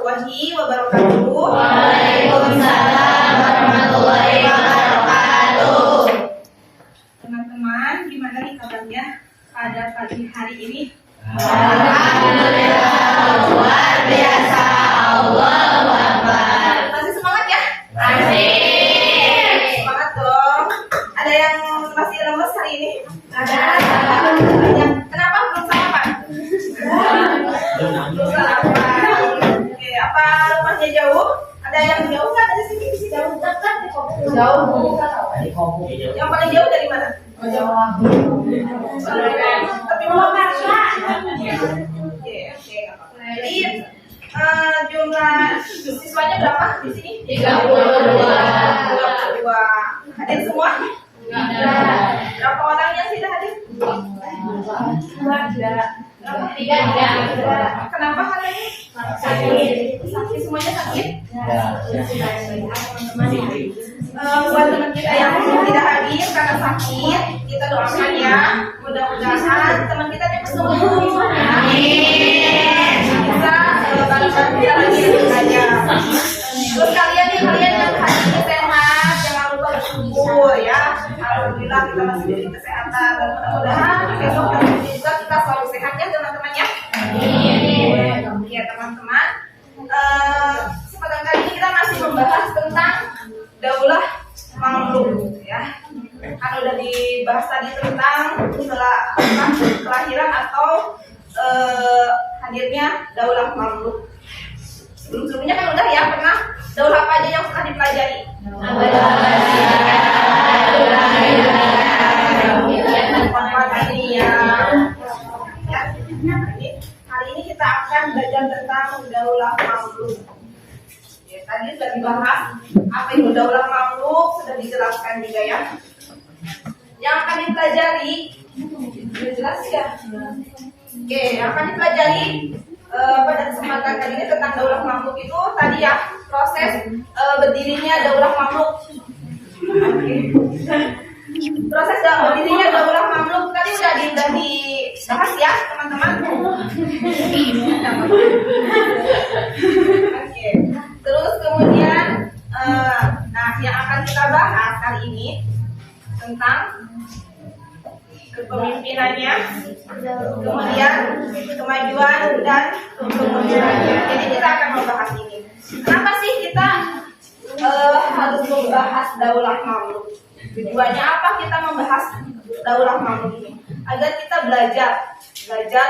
warahmatullahi wabarakatuh. Waalaikumsalam warahmatullahi wabarakatuh. Teman-teman, gimana nih kabarnya pada pagi hari ini? Alhamdulillah, luar biasa. Allahu Akbar. Masih semangat ya? Masih. Semangat dong. Ada yang masih lemes hari ini? Ada. Kenapa belum sarapan? Belum sarapan. Oke, apa rumahnya jauh? Ada yang jauh nggak dari sini? Di sini jauh dekat di Kopuk. Jauh. Yang paling jauh dari mana? Jauh. Tapi mau maksa. Oke, nggak apa-apa. Jadi jumlah siswanya berapa di sini? 32. Hadir semua? Berapa orang yang sudah hadir? Tiga. Kenapa katanya? Sakit. Sakit, semuanya sakit? Buat teman kita yang tidak hadir karena sakit, kita doakan ya. Mudah-mudahan teman kita cepat sembuh. Amin. Bisa bantu kita lagi belajar. Terus kalian yang hadir sehat, jangan lupa bersyukur ya. Alhamdulillah kita masih diberi kesehatan dan mudah-mudahan besok dan juga kita selalu sehat ya teman-teman ya. Ya teman-teman, kesempatan kali ini kita masih membahas tentang daulah mamluk ya. Kan udah dibahas tadi tentang kelahiran atau hadirnya daulah mamluk. Sebelum-sebelumnya kan udah ya, pernah daulah apa aja yang pernah dipelajari? Hari ini kita akan belajar tentang daulah mamluk. Ya, tadi sudah dibahas apa itu daulah mamluk, sudah dijelaskan juga ya. Yang akan dipelajari, sudah jelas ya? Oke, yang akan dipelajari pada kesempatan kali ini tentang daulah mamluk itu tadi ya, proses berdirinya daulah mamluk. Proses berdirinya daulah mamluk tadi sudah dibahas ya teman-teman. Oke. Terus kemudian yang akan kita bahas kali ini tentang kepemimpinannya, kemudian kemajuan dan kemundurannya. Jadi kita akan membahas ini. Kenapa sih kita harus membahas daulah mamluk? Tujuannya apa kita membahas daulah mamluk ini? Agar kita belajar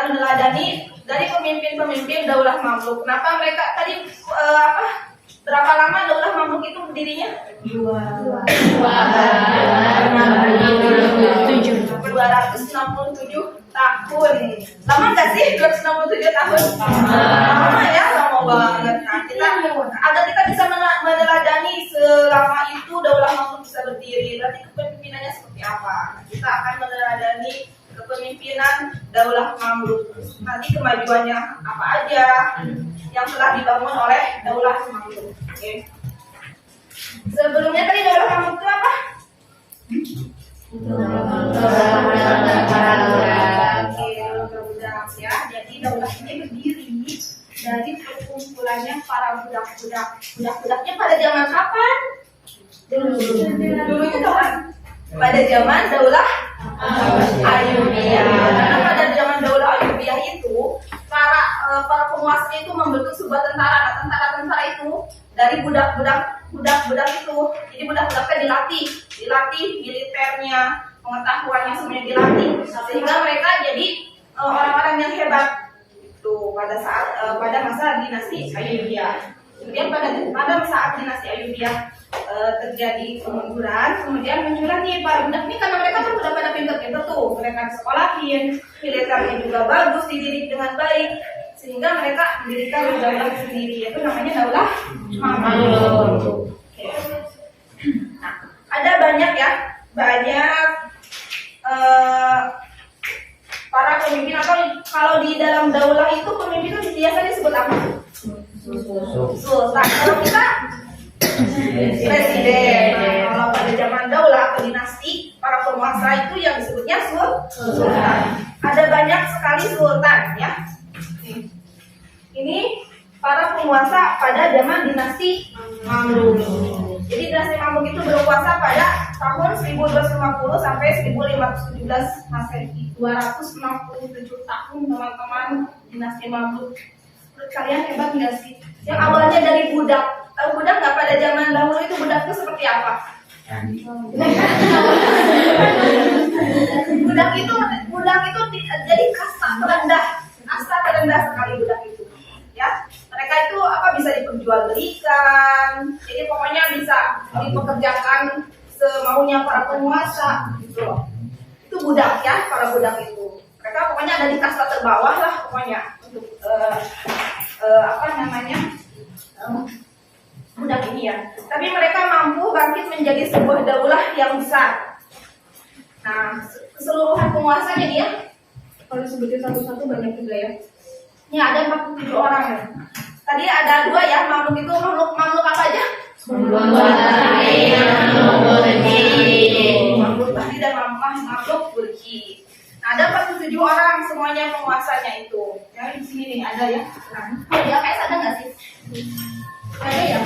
meneladani dari pemimpin-pemimpin daulah mamluk. Kenapa mereka tadi berapa lama daulah mamluk itu berdirinya? 267 tahun. Lama nggak sih 267 tahun? Lama ya, lama banget. Nah, agar kita bisa meneladani selama itu daulah mamluk bisa berdiri, berarti kepemimpinannya seperti apa? Kita akan meneladani kepemimpinan daulah mamluk. Nanti kemajuannya apa aja yang telah dibangun oleh daulah mamluk. Oke. Sebelumnya tadi daulah mamluk itu apa? Budak ya. Jadi daulah ini berdiri dari perkumpulannya para budak-budak. Budak-budaknya pada zaman kapan? Dulunya kapan? Pada zaman daulah Ayyubiyah. Karena pada zaman daulah Ayyubiyah itu para penguasa itu membentuk sebuah tentara. Nah, tentara-tentara itu dari budak-budak itu. Jadi budak-budaknya dilatih militernya, pengetahuannya semuanya dilatih sehingga mereka jadi orang-orang yang hebat itu pada masa dinasti Ayyubiyah. Kemudian pada saat dinasti Ayyubiyah terjadi kemunduran, kemudian muncullah nih para budak ini karena mereka kan udah pada pintar-pintar tuh, mereka disekolahin, militernya juga bagus, dididik dengan baik, sehingga mereka mendirikan daulah sendiri, yaitu namanya daulah mamluk. Nah, ada banyak para pemimpin, atau kalau di dalam daulah itu pemimpin itu biasanya disebut apa? Sultan. Kalau kita presiden. Nah, kalau pada zaman daulah atau dinasti, para penguasa itu yang disebutnya sultan. Ada banyak sekali sultan ya. Ini para penguasa pada zaman dinasti Mamluk. Jadi dinasti Mamluk itu berkuasa pada tahun 1250 sampai 1517 Masehi. 267 tahun teman-teman dinasti Mamluk. Menurut kalian hebat nggak sih? Yang awalnya dari budak. Tahu budak nggak pada zaman dahulu itu budak itu seperti apa? budak itu jadi kasta terendah sekali budak itu. Ya, mereka itu bisa diperjualbelikan. Jadi pokoknya bisa dipekerjakan semaunya para penguasa gitu loh. Itu budak ya, para budak itu. Mereka pokoknya ada di kasta terbawah lah pokoknya untuk budak ini ya. Tapi mereka mampu bangkit menjadi sebuah daulah yang besar. Nah, keseluruhan penguasanya dia, kalau disebutin satu-satu banyak juga ya. Ini ada 47 orang ya. Tadi ada 2 ya, Mamluk itu Mamluk apa aja? Mamluk tadi dan Mamluk Burki. Nah, ada 47 orang semuanya penguasanya itu. Yang di sini nih ada ya. Nah, dia kayak ada nggak sih? Ada ya?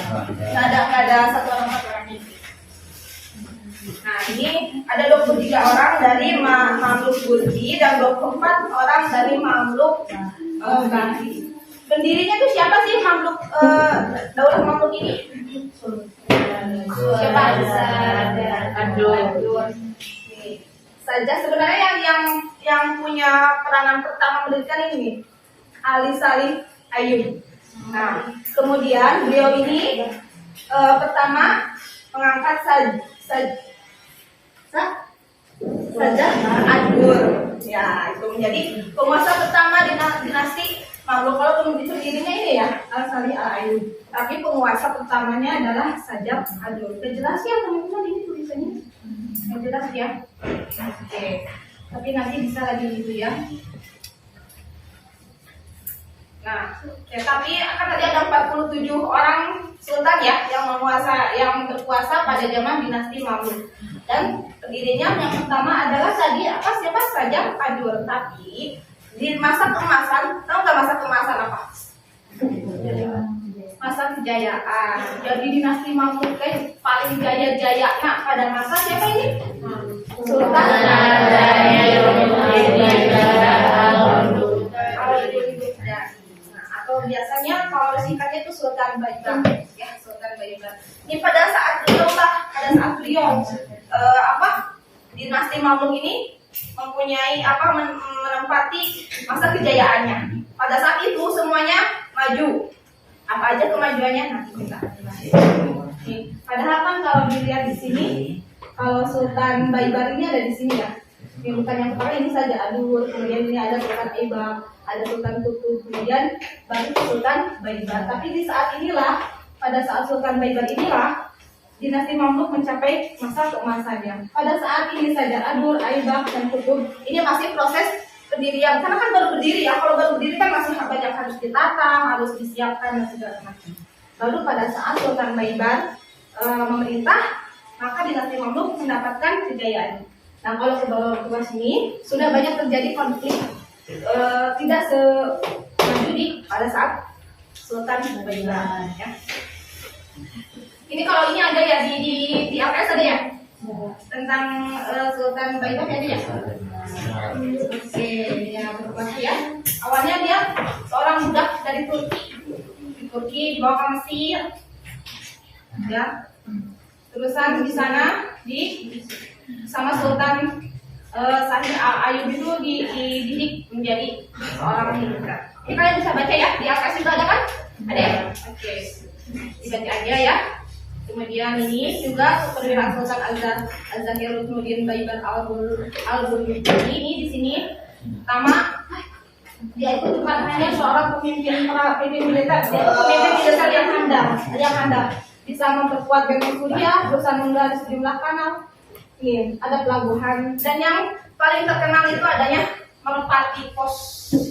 Nggak ada satu orang ini. Nah, ini ada 23 orang dari Mamluk Burki dan 24 orang dari Mamluk Bani. Pendirinya tuh siapa sih Mamluk daulah Mamluk ini? Siapa? Saja sebenarnya yang punya peranan pertama mendirikan ini Ali Salih Ayub. Nah, kemudian beliau ini pertama mengangkat Saja Adur. Ya, itu menjadi penguasa pertama dinasti Mamluk. Kalau pendirinya ini ya Al Salih Al Ayub. Tapi penguasa pertamanya adalah Saja Adur. Udah jelas ya teman-teman ini tulisannya? Udah jelas ya? Oke. Tapi nanti bisa lagi gitu ya. Nah, ya, tapi akan tadi ada 47 orang sultan ya yang berkuasa pada zaman dinasti Mamluk. Dan pendirinya yang pertama adalah siapa saja Adur. Tapi di masa keemasan, tahu nggak masa keemasan apa? Masa kejayaan. Jadi dinasti Mamluk paling jaya-jayanya pada masa siapa ini? Sultan atau biasanya kalau singkatnya itu Sultan Baibar ya, Sultan Baibar. Ini pada saat beliau dinasti Mamluk ini mempunyai menempati masa kejayaannya. Pada saat itu semuanya maju. Apa aja kemajuannya nanti kita bahas. Padahal kan kalau dilihat di sini, kalau Sultan Baibar ini ada di sini ya. Ini bukan yang pertama, ini saja Adur, kemudian ini ada Sultan Aibak, ada Sultan Kutub, kemudian baru Sultan Baibar. Tapi di saat inilah, pada saat Sultan Baibar inilah, dinasti Mamluk mencapai masa keemasannya. Pada saat ini saja Adur, Aibak, dan Kutub ini masih proses pendirian, karena kan baru berdiri ya. Kalau baru berdiri kan masih banyak harus ditata, harus disiapkan dan segala macam. Lalu pada saat Sultan Baibar memerintah, maka dinasti Mamluk mendapatkan kejayaan. Nah, kalau ke bawah sini sudah banyak terjadi konflik, tidak semaju pada saat Sultan Baibar. Ya. Ini kalau ini ada ya di APS ada ya tentang Sultan Baibar ada ya. Oke, ya berkuasa ya. Awalnya dia seorang budak dari Turki dibawa ke Mesir, ya. Terusan di sana sama Sultan Salih Al Ayub itu dididik menjadi seorang migran. Ini kalian bisa baca ya, di atas itu ada kan? Ada ya? Oke, dibaca aja ya. Kemudian ini juga perwira Sultan Al-Zahiruddin Baibar Al-Burki ini di sini pertama dia itu bukan hanya seorang pemimpin militer, dia itu pemimpin militer yang handal, bisa memperkuat benteng Suriah, bisa menggali sejumlah kanal. Ini ada pelabuhan, dan yang paling terkenal itu adanya Merpati Pos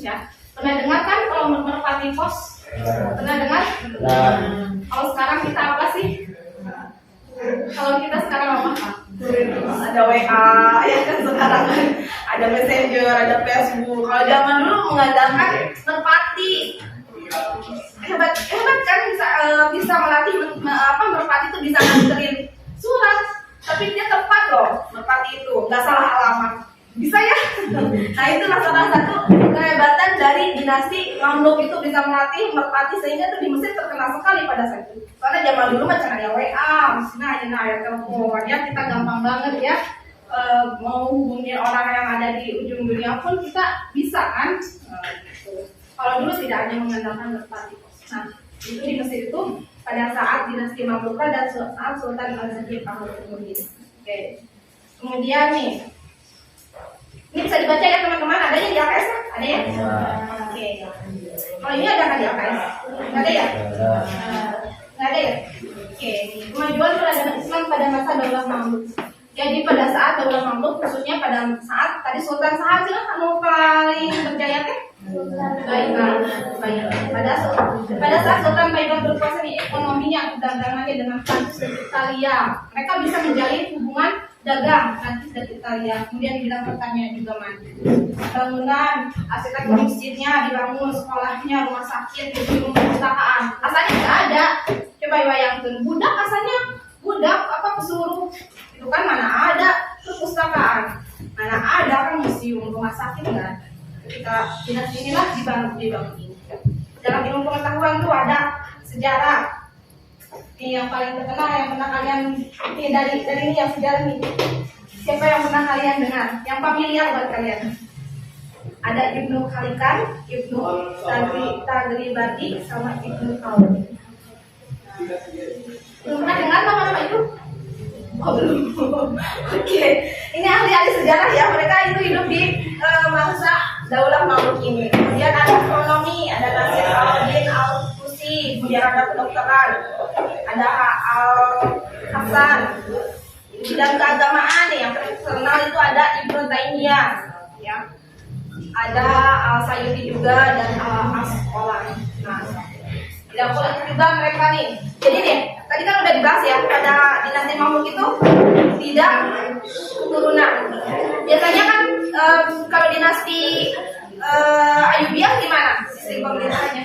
ya. Pernah dengar kan kalau Merpati Pos? Pernah dengar? Kalau sekarang kita apa sih? Kalau kita sekarang apa? Ada WA ya kan sekarang, ada Messenger, ada Facebook. Kalau zaman dulu mengandalkan Merpati. hebat kan bisa melatih merpati itu bisa nganterin surat, tapi dia tepat loh merpati itu, nggak salah alamat, bisa ya. Nah itulah salah satu kehebatan dari dinasti Mamluk itu bisa melatih merpati sehingga itu di Mesir terkenal sekali pada saat itu. Soalnya zaman dulu macam ada WA, misalnya ada telepon, ya kita gampang banget ya. Mau hubungi orang yang ada di ujung dunia pun kita bisa kan. Gitu. Kalau dulu tidak hanya mengandalkan merpati. Nah itu di Mesir itu pada saat dinasti Mamluk dan saat Sultan Al-Jazir kemudian. Oke. Kemudian nih, ini bisa dibaca ya teman-teman, adanya di AKS kan? Ada ya? Oke. Kalau ini ada nggak di AKS? Nggak ada ya? Nggak ada ya? Oke. Kemajuan peradaban Islam pada masa Daulah Mamluk. Jadi pada saat Daulah Mamluk, khususnya pada saat tadi Sultan Sahar sih anu paling berjaya teh? Pada saat Sultan Baibars berkuasa nih, ekonominya dagangannya dengan Prancis dan Italia, mereka bisa menjalin hubungan dagang Prancis dan Italia. Kemudian di bidang pertanian juga maju. Bangunan, arsitektur masjidnya dibangun, sekolahnya, rumah sakit, gedung perpustakaan. Asalnya nggak ada. Coba bayangkan, budak asalnya pesuruh itu kan mana ada perpustakaan, mana ada kan museum, rumah sakit kan. Ketika dinasti inilah dibangun ini. Dalam ilmu pengetahuan tuh ada sejarah. Ini yang paling terkenal yang pernah kalian ini dari ini yang sejarah nih. Siapa yang pernah kalian dengar? Yang familiar buat kalian? Ada Ibnu Khalikan, Ibnu Taglibardi, sama Ibnu Khaldun. Belum pernah dengar nama-nama itu? Oh belum. Oke. Ini ahli-ahli sejarah ya. Mereka itu hidup di masa Daulah Mamluk ini. Kemudian ada astronomi, ada Nasir al-Din al-Tusi, kemudian ada kedokteran, ada Al-Hasan. Bidang keagamaan nih, yang terkenal itu ada Ibnu Taimiyah, ya. Ada Al-Sayyidi juga dan Al-Asqalani. Nah, tidak boleh juga mereka nih. Jadi nih, tadi kan udah dibahas ya, pada dinasti Mamluk itu tidak keturunan. Biasanya kan kalau dinasti Ayyubiyah gimana sistem pemerintahannya?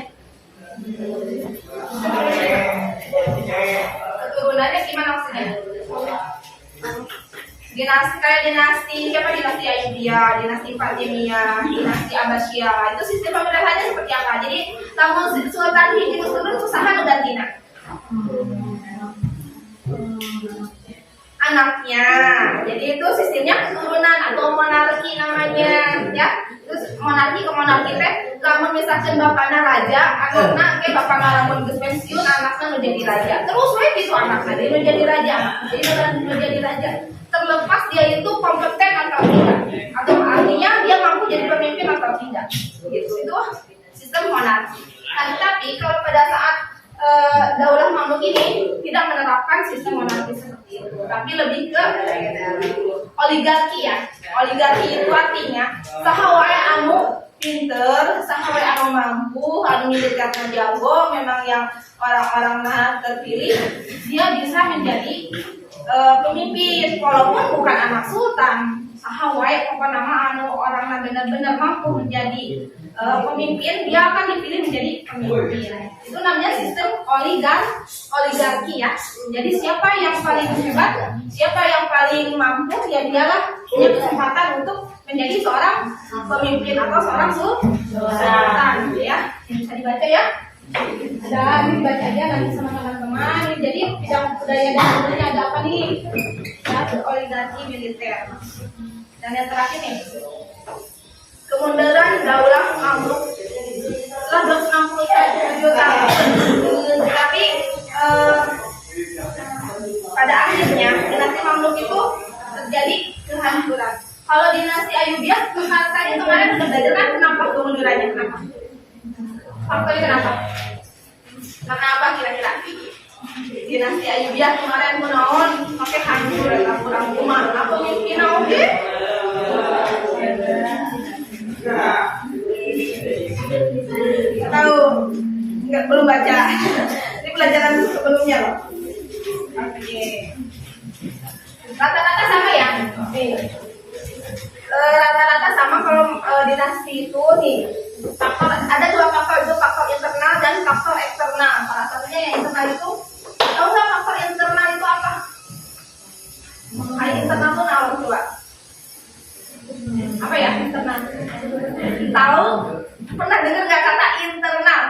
Keturunannya gimana maksudnya? Dinasti siapa? Dinasti Ayyubiyah, dinasti Fatimiyah, dinasti Abbasiyah. Itu sistem pemerintahannya seperti apa? Jadi lamun Sultan itu turun usaha gantina anaknya. Jadi itu sistemnya keturunan atau monarki namanya, ya. Terus monarki ke monarki teh, lamun misalkan bapaknya raja, anaknya ke bapaknya lamun geus pensiun, anaknya menjadi raja. Terus we gitu anaknya dia menjadi raja. Jadi menjadi raja. Terlepas dia itu kompeten atau tidak, atau artinya dia mampu jadi pemimpin atau tidak. Gitu. Itu sistem monarki. Nah, tapi kalau pada saat Daulah Mamluk ini tidak menerapkan sistem monarki seperti itu, tapi lebih ke oligarki ya. Oligarki itu artinya saha wae anu pinter, saha wae anu mampu, anu militernya jago, memang yang orang-orang terpilih, dia bisa menjadi pemimpin walaupun bukan anak sultan. Saha wae pokoknya nama anu orang benar-benar mampu menjadi pemimpin, dia akan dipilih menjadi pemimpin. Itu namanya sistem oligarki ya. Jadi siapa yang paling hebat, siapa yang paling mampu, ya dialah punya kesempatan untuk menjadi seorang pemimpin atau seorang sultan ya. Bisa dibaca ya. Ada dibaca aja nanti sama teman-teman. Jadi bidang budaya dan budaya ada apa nih? Ya, oligarki militer. Dan yang terakhir nih, kemunduran Daulah Mamluk setelah 267 tahun. Tapi pada akhirnya dinasti Mamluk itu terjadi kehancuran. Kalau dinasti Ayyubiyah tadi kemarin udah belajar kan kenapa kemundurannya, kenapa? Faktornya kenapa? Karena apa kira-kira? Dinasti Ayyubiyah kemarin menawan pakai hancur atau kurang rumah. Apa mungkin oke? Tahu nggak, belum baca. Ini pelajaran sebelumnya loh. Oke. Rata-rata sama ya. Rata-rata sama kalau dinasti itu nih. Faktor ada dua faktor, itu faktor internal dan faktor eksternal. satunya yang internal itu. Tahu nggak faktor internal itu apa? Internal itu apa coba? Apa ya internal? Tahu? Pernah dengar nggak kata internal?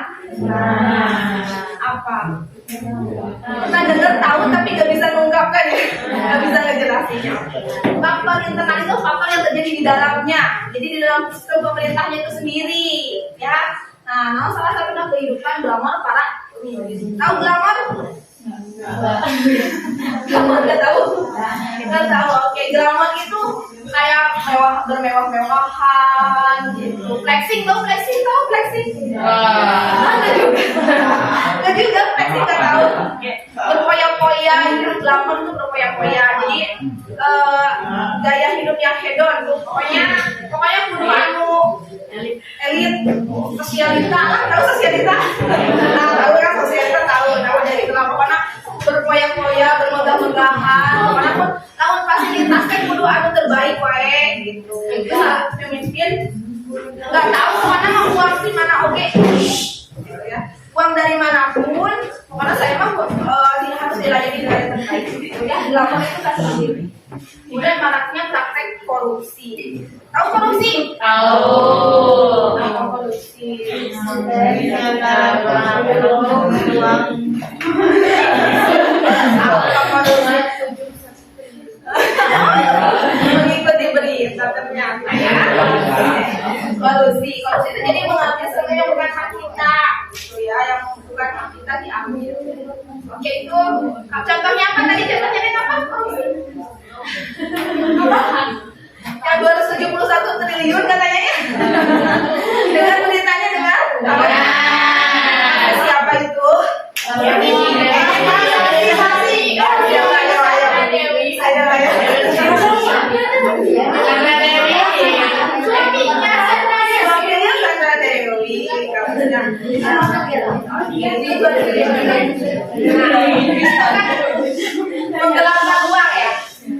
Apa? Pernah dengar tahu tapi nggak bisa mengungkapkan ya, nggak bisa ngejelasinnya. Faktor internal itu faktor yang terjadi di dalamnya, jadi di dalam sistem pemerintahnya itu sendiri, ya. Nah, salah satu kehidupan glamor para pemimpin. Tahu glamor? Glamor nggak tahu? Nggak tahu. Oke, glamor itu kayak bermewah-mewahan gitu. Flexing tahu? Flexing? Nggak juga flexing nggak tahu. Berpoya-poya, itu glamor itu berpoya-poya. Jadi gaya hidup yang hedon tuh. Pokoknya kudu elit, sosialita, tahu sosialita? Nah, tahu kan sosialita tahu dari itu lah. Pokoknya berpoya-poya, bermegah-megahan, pokoknya pun lawan fasilitas kan kudu anu terbaik wae gitu. Itu pemimpin nggak tahu kemana mau uang di mana, oke, gitu ya. Uang dari manapun, pokoknya saya mah harus dilayani dengan yang terbaik gitu ya. Glamor itu kan sendiri. Kemudian maraknya praktek korupsi. Tahu korupsi? Tahu. Tahu korupsi. Mengikuti berita ternyata ya. Korupsi itu jadi mengambil sesuatu yang bukan hak kita, gitu ya, yang bukan hak kita diambil. Oke, itu contohnya apa tadi? Contohnya apa? Korupsi. Yang 271 triliun katanya ya. Dengan beritanya dengar? Siapa itu? Menggelapkan uang ya.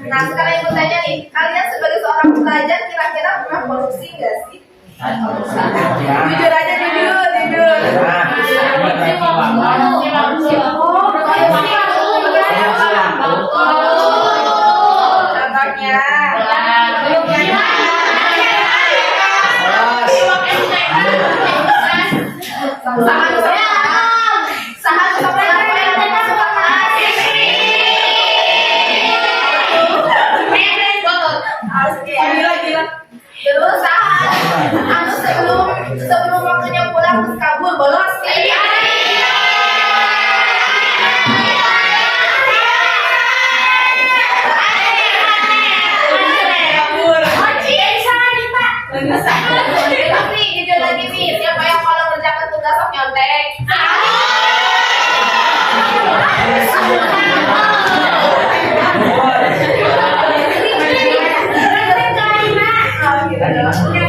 Nah, sekarang ibu tanya nih, kalian sebagai seorang pelajar kira-kira pernah korupsi nggak sih? Jujur aja, jujur. Contohnya. Terus sebelum waktunya pulang terus kabur bolos. Tapi jujur lagi nih, siapa yang kalau kerjakan tugas sok nyontek?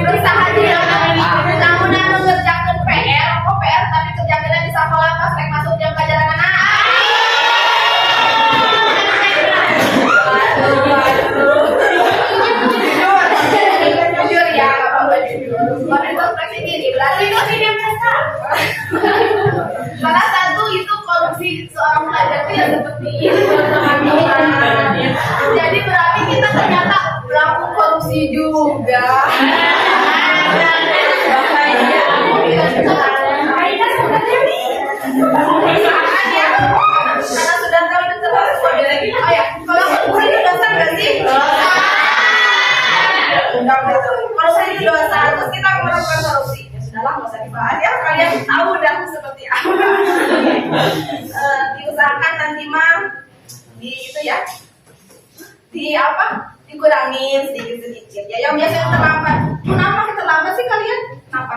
Berusaha dia namun mengerjakan PR, tapi kerjaannya bisa melapas rek masuk jam pelajaran anak. Jujur ya, apa jujur. Kalau introspeksi diri, berarti itu dia biasa. Salah satu itu korupsi seorang pelajar itu yang seperti itu, teman-teman. Jadi berarti kita ternyata pelaku korupsi juga. Karena sudah tahu itu terus. Oh ya, kalau korupsi itu dosa nggak sih? Kalau saya itu dosa, terus kita melakukan korupsi. Ya sudahlah, nggak usah dibahas ya. Kalian tahu dah seperti apa. Diusahakan nanti mah di itu ya, di apa? Dikurangin sedikit ya. Yang biasanya terlambat. Kenapa terlambat sih kalian? Kenapa?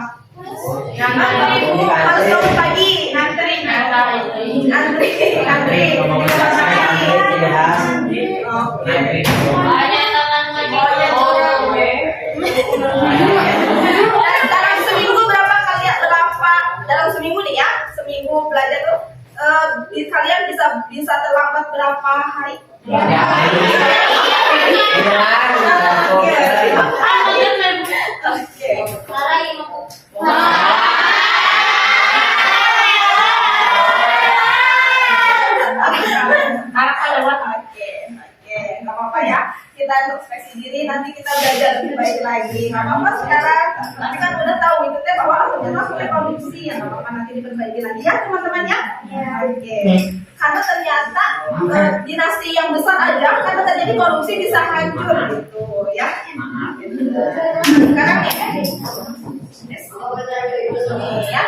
Ngantri, harus bangun pagi. Ngantri. Dalam seminggu berapa kalian dalam seminggu nih ya? Seminggu belajar tuh kalian bisa terlambat berapa hari? kita introspeksi diri, nanti kita belajar lebih baik lagi. Nggak apa-apa sekarang, nanti kan udah tahu itu teh bahwa ternyata aku teh korupsi ya, nggak apa-apa nanti diperbaiki lagi ya teman-teman ya. Oke. Karena ternyata dinasti yang besar aja karena terjadi korupsi bisa hancur gitu ya. Sekarang nih, ya.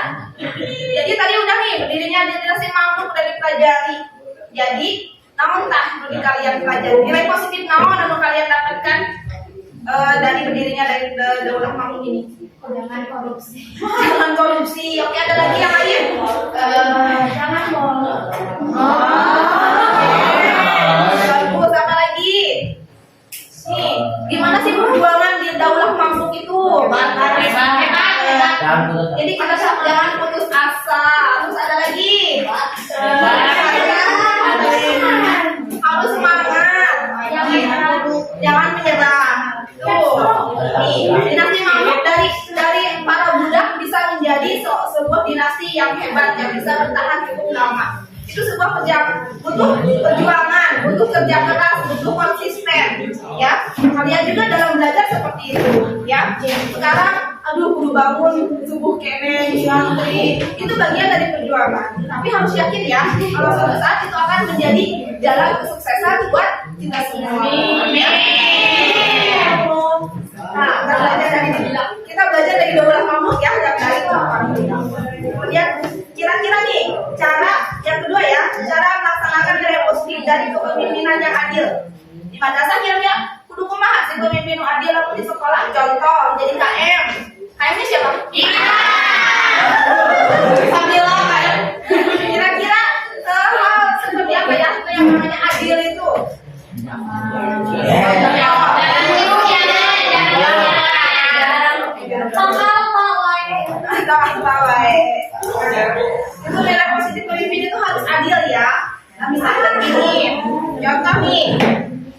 Jadi tadi udah nih berdirinya dinasti Mamluk udah dipelajari. Jadi namun tak perlu kalian pelajari nilai positif namun anu kalian dapatkan dari berdirinya dari Daulah Mamluk ini. Jangan korupsi. Jangan korupsi. Oke, ada lagi yang lain? Jangan bohong. Bagus, apa lagi? Nih, gimana sih perjuangan di Daulah Mamluk itu? Hebat. Jadi kita jangan putus asa. Terus ada lagi? Harus semangat. Jangan menyerah. Tuh, nih, dinasti Mamluk dari para budak bisa menjadi sebuah dinasti yang hebat yang bisa bertahan cukup lama. Itu sebuah butuh perjuangan, butuh kerja keras, butuh konsisten, ya. Kalian juga dalam belajar seperti itu, ya. Sekarang, kudu bangun subuh kene, ngantri, itu bagian dari perjuangan. Tapi harus yakin ya, kalau suatu saat itu akan menjadi jalan kesuksesan buat kita semua. Nah, kita belajar dari Daulah Mamluk ya, yang dari kemudian kira-kira nih cara yang kedua ya, cara melaksanakan nilai positif dari kepemimpinan yang adil. Di madrasah kira-kira kudu kumaha sih pemimpin adil lalu di sekolah, contoh jadi KM. KM-nya siapa? Sambil KM. Kira-kira hal seperti apa ya itu yang namanya adil itu? Itu nilai positif pemimpin itu harus adil ya. Nah, misalkan gini, contoh nih,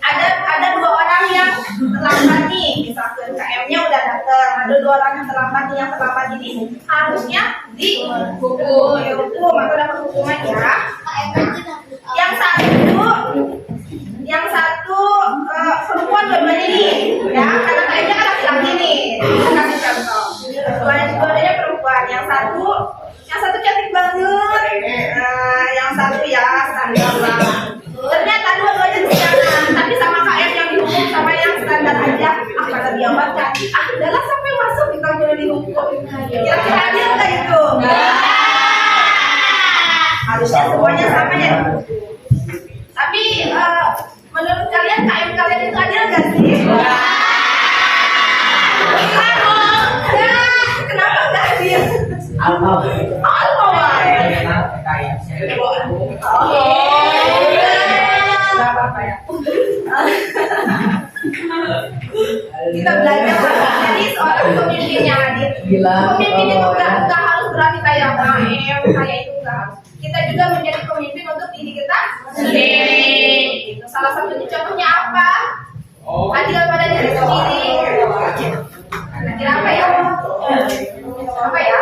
ada dua orang yang terlambat nih, misalkan KM-nya udah datang, ada dua orang yang terlambat nih, yang terlambat ini harusnya dihukum atau dapat hukuman ya. Yang satu perempuan dua-duanya nih, ya karena KM-nya kan laki-laki nih, kasih contoh. Dua-duanya perempuan, yang satu cantik banget, yang satu ya standar lah. Ternyata dua-duanya kesiangan, tapi sama KM yang dihukum sama yang standar aja, kata dia baca, udahlah sampai masuk kita boleh dihukum. Kira-kira adil nggak itu? Harusnya semuanya sama ya. Tapi menurut kalian KM kalian itu adil nggak sih? Kenapa nggak adil? Kita belajar jadi seorang pemimpin yang adil. Pemimpin itu nggak harus berarti kayak KM, kayak itu nggak harus. Kita juga menjadi pemimpin untuk diri kita sendiri. Salah satunya contohnya apa? Adil pada diri sendiri. Kira apa ya? Apa ya?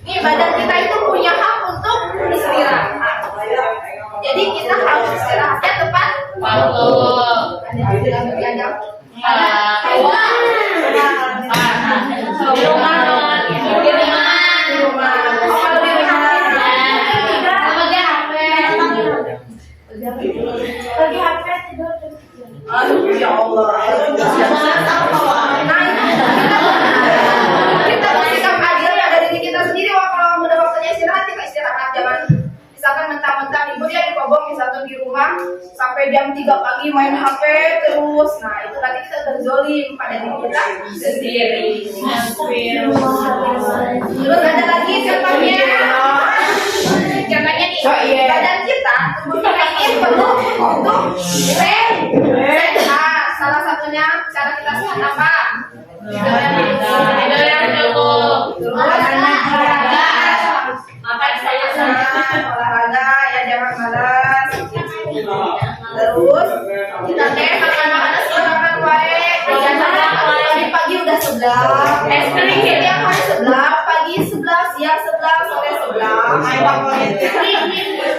Nih badan kita itu punya hak untuk istirahat. Jadi kita harus istirahatnya tepat waktu. Ya Allah. Kita bersikap adil pada diri kita sendiri. Kalau udah waktunya istirahat, kita istirahat. Jangan misalkan mentang-mentang ibu dia dikobong misalkan di rumah sampai jam 3 pagi main HP terus. Nah itu nanti kita terzolim pada diri kita sendiri. Terus ada lagi contohnya. Contohnya nih, badan kita, tubuh kita ini perlu untuk sehat. Salah satunya cara kita sehat apa? Tidur yang cukup. Olahraga. Makan olahraga ya, jangan malas. Terus kita makan makan baik. Pagi udah sebelah. Siang hari sebelah, pagi sebelah, siang sebelah, sore sebelah.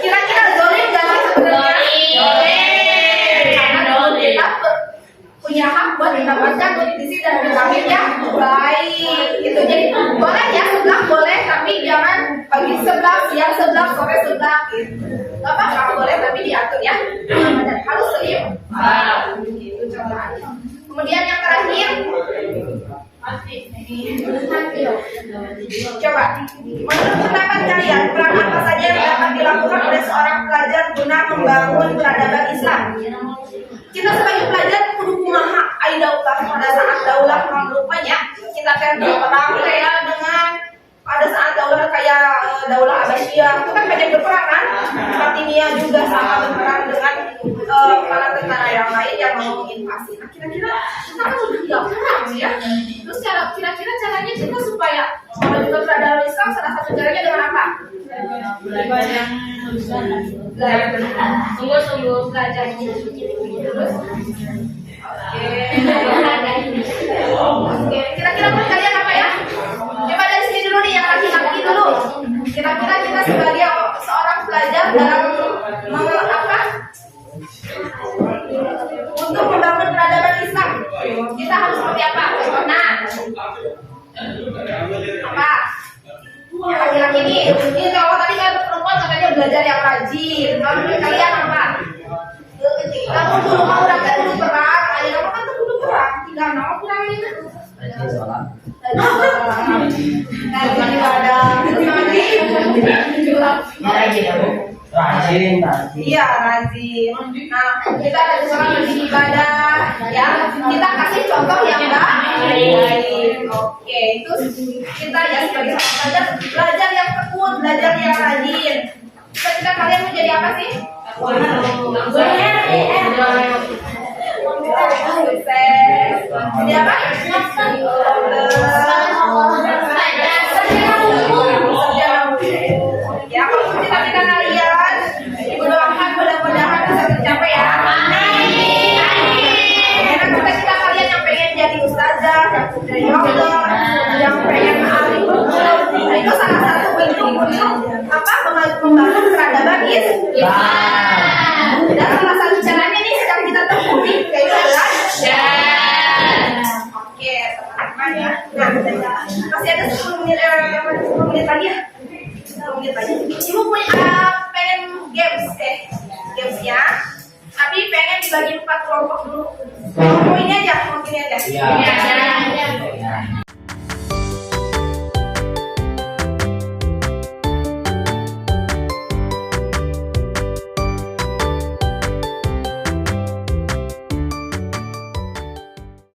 Kira-kira zolim gak sebenarnya? Zolim. punya hak buat mendapatkan nutrisi dan vitamin yang baik. Itu jadi boleh ya seblak boleh, tapi jangan pagi seblak, siang seblak, sore seblak gitu. Gak apa-apa boleh tapi diatur ya. Dan harus seimbang. Gitu contohnya. Kemudian yang terakhir, coba menurut pendapat kalian peran apa saja yang dapat dilakukan oleh seorang pelajar guna membangun peradaban Islam? Kita sebagai pelajar kudu kumaha ai daulah pada saat daulah mamluknya kita kan berperang kayak dengan pada saat daulah kayak daulah Abbasiyah itu kan banyak berperang kan. Fatimiyah juga sama berperang dengan para tentara yang lain yang mau invasi. Nah, kira-kira kita kan udah tidak perang ya. Terus kira-kira caranya kita supaya juga peradaban Islam salah satu caranya dengan apa? Belajar. Sungguh-sungguh belajar. Terus Oke, kira-kira menurut kalian apa ya? Coba dari sini dulu nih, yang laki-laki dulu. Kira-kira kita sebagai seorang pelajar dalam apa? Untuk membangun peradaban Islam, kita harus seperti apa? Nah, apa? Yang laki-laki ini kalau tadi kan perempuan katanya belajar yang rajin. Kalau menurut kalian apa? Kamu dulu mau rakyat dulu perang, ayo kamu kan dulu perang, tinggal mau perang ini. Rajin sholat. Rajin ibadah, terus lagi. Rajin ya bu. Rajin. Iya rajin. Nah kita ada seorang rajin ibadah, ya kita kasih contoh yang baik. Oke, itu kita ya sebagai seorang belajar yang tekun, belajar yang rajin. Kita kalian mau jadi apa sih? Sukses. Jadi apa? Ya, kalau cita-cita kalian, ibu doakan mudah-mudahan bisa tercapai ya. Karena cita-cita kalian yang pengen jadi ustazah, yang jadi dokter, yang pengen ahli hukum, nah itu salah satu bentuk apa membangun peradaban Islam. Dan salah satu caranya nih sedang kita temui kayak Oke, teman-teman ya. Nah, masih ada 10 menit lagi ya. 10 menit lagi. Ibu pengen gamesnya, tapi pengen dibagi 4 kelompok dulu. Kelompok ini aja, kelompok ini aja. Iya.